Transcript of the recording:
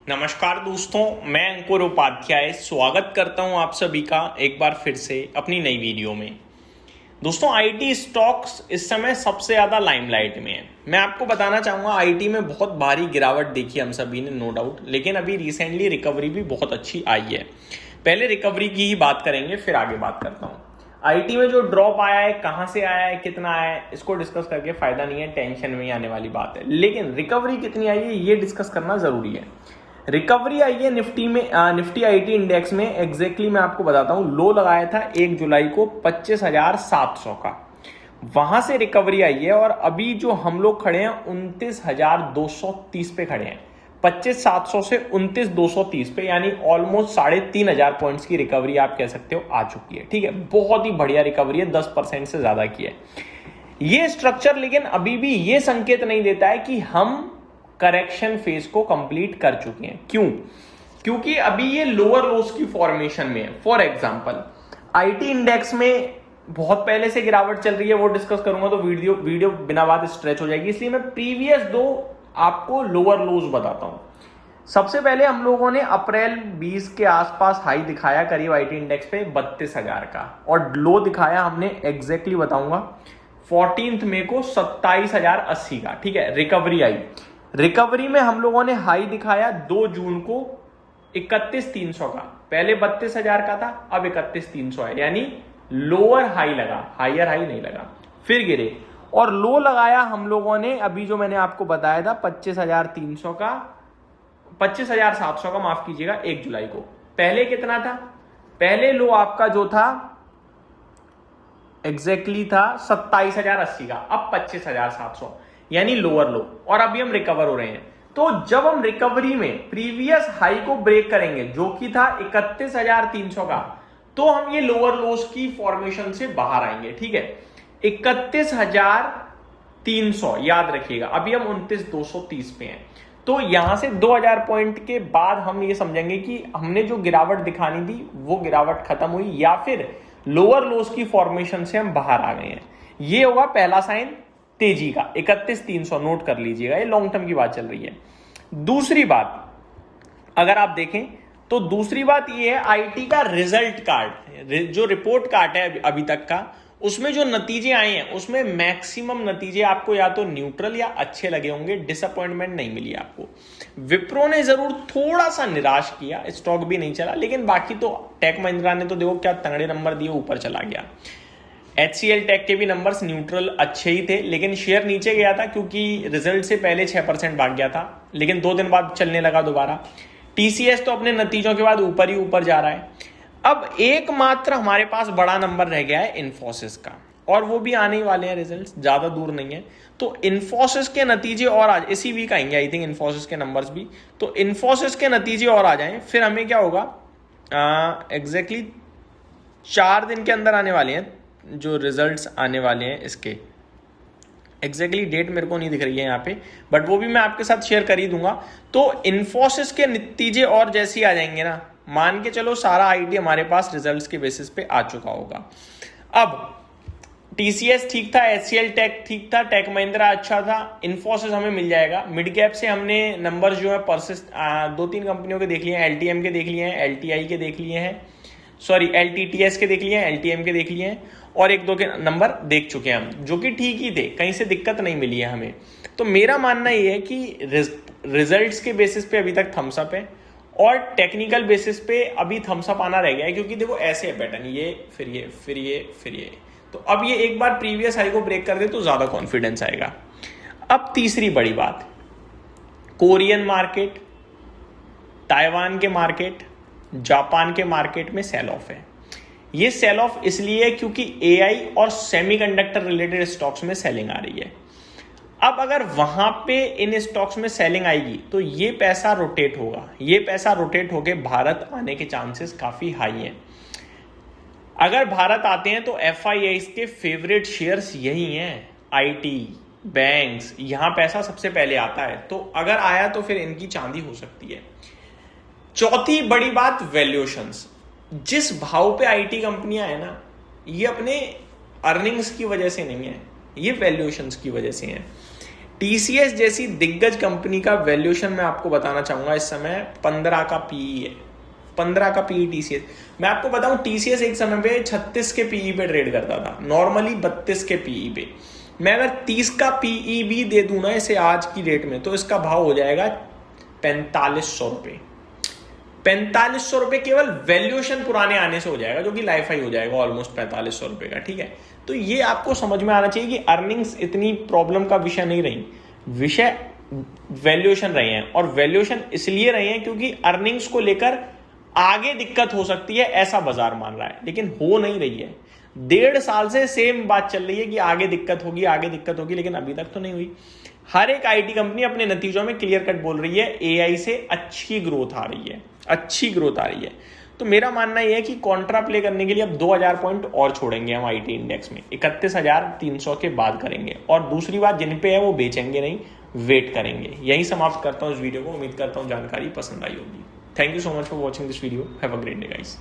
नमस्कार दोस्तों, मैं अंकुर उपाध्याय स्वागत करता हूं आप सभी का एक बार फिर से अपनी नई वीडियो में। दोस्तों, आईटी स्टॉक्स इस समय सबसे ज़्यादा लाइमलाइट में है। मैं आपको बताना चाहूँगा आईटी में बहुत भारी गिरावट देखी हम सभी ने, नो डाउट, लेकिन अभी रिसेंटली रिकवरी भी बहुत अच्छी आई है। पहले रिकवरी की ही बात करेंगे, फिर आगे बात करता हूँ। आईटी में जो ड्रॉप आया है, कहाँ से आया है, कितना आया है, इसको डिस्कस करके फायदा नहीं है, टेंशन में आने वाली बात है। लेकिन रिकवरी कितनी आई है ये डिस्कस करना जरूरी है। रिकवरी आई है निफ्टी आईटी इंडेक्स में। एग्जैक्टली मैं आपको बताता हूं, लो लगाया था 1 जुलाई को 25,700 का, वहां से रिकवरी आई है और अभी जो हम लोग खड़े हैं 29,230 पे खड़े हैं। 25,700 से 29,230 पे, यानी ऑलमोस्ट 3,500 पॉइंट्स की रिकवरी आप कह सकते हो आ चुकी है। ठीक है, बहुत ही बढ़िया रिकवरी है, 10% से ज्यादा की है ये स्ट्रक्चर। लेकिन अभी भी ये संकेत नहीं देता है कि हम करेक्शन फेज को कंप्लीट कर चुके हैं। क्यों? क्योंकि अभी ये लोअर लोस की फॉर्मेशन में है। फॉर एग्जांपल, आईटी इंडेक्स में बहुत पहले से गिरावट चल रही है, वो डिस्कस करूंगा तो वीडियो बिना बात स्ट्रेच हो जाएगी, इसलिए मैं प्रीवियस 2 आपको लोअर लोस बताता हूं। सबसे पहले हम लोगों ने अप्रैल 20 के आसपास हाई दिखाया करीब आईटी इंडेक्स पे 32,000 का, और लो दिखाया हमने एग्जैक्टली बताऊंगा 14 मई को 27,080 का। ठीक है, रिकवरी आई। रिकवरी में हम लोगों ने हाई दिखाया 2 जून को 31,300 का। पहले 32,000 का था, अब 31,300 है, यानी लोअर हाई लगा, हायर हाई नहीं लगा। फिर गिरे और लो लगाया हम लोगों ने, अभी जो मैंने आपको बताया था 25,300 का, 25,700 का, माफ कीजिएगा, 1 जुलाई को। पहले कितना था? पहले लो आपका जो था एग्जैक्टली था 27,080 का, अब 25,700, यानी लोअर लो। और अभी हम रिकवर हो रहे हैं। तो जब हम रिकवरी में प्रीवियस हाई को ब्रेक करेंगे जो कि था 31,300 का, तो हम ये लोअर लोस की फॉर्मेशन से बाहर आएंगे। ठीक है, 31,300 याद रखिएगा। अभी हम 29,230 पे हैं, तो यहां से 2,000 पॉइंट के बाद हम ये समझेंगे कि हमने जो गिरावट दिखानी थी वो गिरावट खत्म हुई, या फिर लोअर लोस की फॉर्मेशन से हम बाहर आ गए हैं। ये होगा पहला साइन तेजी का। 31,300 नोट कर लीजिएगा, ये लॉन्ग टर्म की बात चल रही है। दूसरी बात अगर आप देखें तो दूसरी बात ये है, आईटी का रिजल्ट कार्ड, जो रिपोर्ट कार्ड है अभी तक का, उसमें जो नतीजे आए हैं उसमें मैक्सिमम नतीजे आपको या तो न्यूट्रल या अच्छे लगे होंगे, डिसअपॉइंटमेंट नहीं मिली आपको। विप्रो ने जरूर थोड़ा सा निराश किया, स्टॉक भी नहीं चला, लेकिन बाकी तो टेक महिंद्रा ने तो देखो क्या तगड़े नंबर दिए, ऊपर चला गया। HCL टेक के भी नंबर्स न्यूट्रल अच्छे ही थे, लेकिन शेयर नीचे गया था क्योंकि रिजल्ट से पहले 6% भाग गया था, लेकिन 2 दिन बाद चलने लगा दोबारा। TCS तो अपने नतीजों के बाद ऊपर ही ऊपर जा रहा है। अब एकमात्र हमारे पास बड़ा नंबर रह गया है इन्फोसिस का, और वो भी आने ही वाले हैं, रिजल्ट्स ज्यादा दूर नहीं है। तो इन्फोसिस के नतीजे और आज इसी वीक आएंगे आई थिंक, इन्फोसिस के नंबर्स भी। तो इन्फोसिस के नतीजे और आ जाएं, फिर हमें क्या होगा, एग्जैक्टली 4 दिन के अंदर आने वाले हैं जो रिजल्ट्स आने वाले हैं इसके। एग्जैक्टली डेट मेरे को नहीं दिख रही है यहाँ पे, बट वो भी मैं आपके साथ शेयर कर ही दूंगा। तो इन्फोसिस के नतीजे और जैसे ही आ जाएंगे ना, मान के चलो सारा आईटी हमारे पास रिजल्ट्स के बेसिस पे आ चुका होगा। अब TCS ठीक था, HCL टेक ठीक था, टेक महिंद्रा अच्छा था, इन्फोसिस हमें मिल जाएगा। मिड कैप से हमने नंबर्स जो है परसिस्ट 2-3 कंपनियों के देख लिए हैं, LTM के देख लिए हैं, LTI के देख लिए हैं, सॉरी LTTS के देख लिए हैं, LTM के देख लिए हैं, और 1-2 के नंबर देख चुके हैं हम, जो कि ठीक ही थे, कहीं से दिक्कत नहीं मिली है हमें। तो मेरा मानना ये है कि रिजल्ट्स के बेसिस पे अभी तक थम्स अप है, और टेक्निकल बेसिस पे अभी थम्स अप आना रह गया है, क्योंकि देखो ऐसे है पैटर्न, ये फिर ये फिर ये फिर ये। तो अब ये एक बार प्रीवियस हाई को ब्रेक कर दे तो ज्यादा कॉन्फिडेंस आएगा। अब तीसरी बड़ी बात, कोरियन मार्केट, ताइवान के मार्केट, जापान के मार्केट में सेल ऑफ है। ये सेल ऑफ इसलिए है क्योंकि AI और सेमीकंडक्टर रिलेटेड स्टॉक्स में सेलिंग आ रही है। अब अगर वहां पे इन स्टॉक्स में सेलिंग आएगी तो ये पैसा रोटेट होगा, ये पैसा रोटेट होके भारत आने के चांसेस काफी हाई हैं। अगर भारत आते हैं तो FIIs के फेवरेट शेयर्स यही हैं, IT, बैंक्स, यहां पैसा सबसे पहले आता है। तो अगर आया तो फिर इनकी चांदी हो सकती है। चौथी बड़ी बात, वैल्यूएशंस। जिस भाव पे आईटी कंपनियां है ना, ये अपने अर्निंग्स की वजह से नहीं है, ये वैल्यूएशंस की वजह से है। टीसीएस जैसी दिग्गज कंपनी का वैल्यूएशन मैं आपको बताना चाहूंगा इस समय 15 का पीई है, 15 का पीई टीसीएस। मैं आपको बताऊं टीसीएस एक समय पे 36 के पीई पे ट्रेड करता था, नॉर्मली 32 के पीई पे। मैं अगर 30 का पीई भी दे दूं ना इसे आज की डेट में, तो इसका भाव हो जाएगा 4500 रुपए। 4500 रुपए केवल वैल्यूएशन पुराने आने से हो जाएगा, जो कि लाइफ हाई हो जाएगा ऑलमोस्ट 4500 रुपए का। ठीक है, तो ये आपको समझ में आना चाहिए कि अर्निंग्स इतनी प्रॉब्लम का विषय नहीं रही, विषय वैल्यूएशन रहे हैं। और वैल्यूएशन इसलिए रहे हैं क्योंकि अर्निंग्स को लेकर आगे दिक्कत हो सकती है ऐसा बाजार मान रहा है, लेकिन हो नहीं रही है। 1.5 साल से सेम बात चल रही है कि आगे दिक्कत होगी, आगे दिक्कत होगी, लेकिन अभी तक तो नहीं हुई। हर एक आईटी कंपनी अपने नतीजों में क्लियर कट बोल रही है एआई से अच्छी ग्रोथ आ रही है, अच्छी ग्रोथ आ रही है। तो मेरा मानना यह है कि कॉन्ट्रा प्ले करने के लिए अब 2000 पॉइंट और छोड़ेंगे हम आईटी इंडेक्स में, 31,300 के बाद करेंगे। और दूसरी बात, जिन पे है वो बेचेंगे नहीं, वेट करेंगे। यही समाप्त करता हूं इस वीडियो को। उम्मीद करता हूं जानकारी पसंद आई होगी। Thank you so much for watching this video. Have a great day guys.